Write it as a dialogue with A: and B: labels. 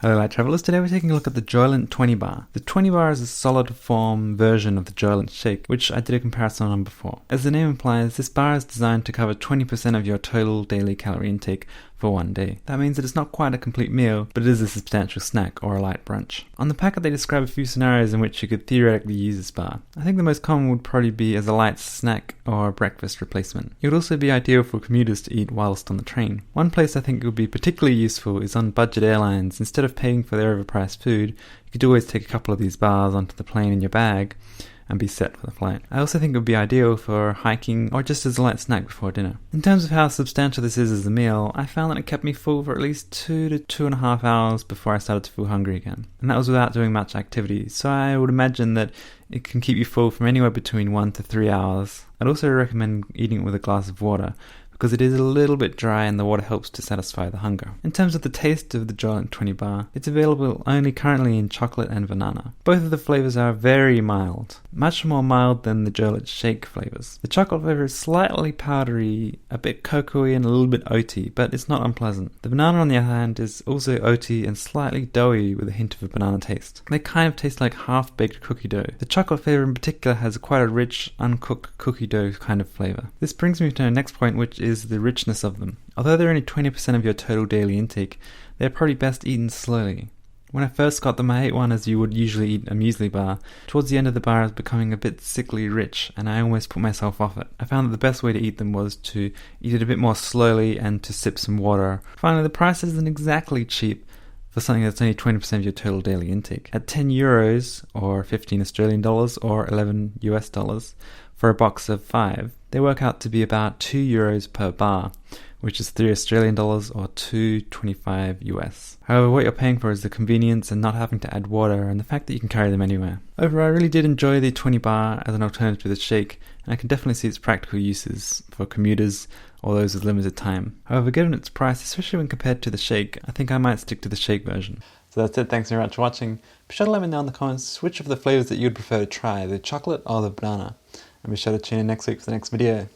A: Hello light travellers, today we're taking a look at the Joylent Twenny bar. The Twenny bar is a solid form version of the Joylent shake, which I did a comparison on before. As the name implies, this bar is designed to cover 20% of your total daily calorie intake for one day. That means that it's not quite a complete meal, but it is a substantial snack or a light brunch. On the packet they describe a few scenarios in which you could theoretically use this bar. I think the most common would probably be as a light snack or a breakfast replacement. It would also be ideal for commuters to eat whilst on the train. One place I think it would be particularly useful is on budget airlines. Instead of paying for their overpriced food, you could always take a couple of these bars onto the plane in your bag and be set for the flight. I also think it would be ideal for hiking or just as a light snack before dinner. In terms of how substantial this is as a meal, I found that it kept me full for at least 2 to 2.5 hours before I started to feel hungry again. And that was without doing much activity, so I would imagine that it can keep you full from anywhere between 1 to 3 hours. I'd also recommend eating it with a glass of water, because it is a little bit dry and the water helps to satisfy the hunger. In terms of the taste of the Joylent Twenny bar, it's available only currently in chocolate and banana. Both of the flavours are very mild, much more mild than the Joylent shake flavours. The chocolate flavour is slightly powdery, a bit cocoa-y and a little bit oaty, but it's not unpleasant. The banana on the other hand is also oaty and slightly doughy with a hint of a banana taste. They kind of taste like half-baked cookie dough. The chocolate flavour in particular has quite a rich, uncooked cookie dough kind of flavour. This brings me to the next point, which is the richness of them. Although they're only 20% of your total daily intake, they're probably best eaten slowly. When I first got them, I ate one as you would usually eat a muesli bar. Towards the end of the bar, it was becoming a bit sickly rich, and I almost put myself off it. I found that the best way to eat them was to eat it a bit more slowly and to sip some water. Finally, the price isn't exactly cheap for something that's only 20% of your total daily intake. At 10 euros, or 15 Australian dollars, or 11 US dollars, for a box of 5, they work out to be about 2 euros per bar, which is 3 Australian dollars or 2.25 US. However, what you're paying for is the convenience and not having to add water and the fact that you can carry them anywhere. Overall, I really did enjoy the Twenny bar as an alternative to the shake, and I can definitely see its practical uses for commuters or those with limited time. However, given its price, especially when compared to the shake, I think I might stick to the shake version. So that's it, thanks very much for watching. Be sure to let me know in the comments which of the flavours that you'd prefer to try, the chocolate or the banana. And be sure to tune in next week for the next video.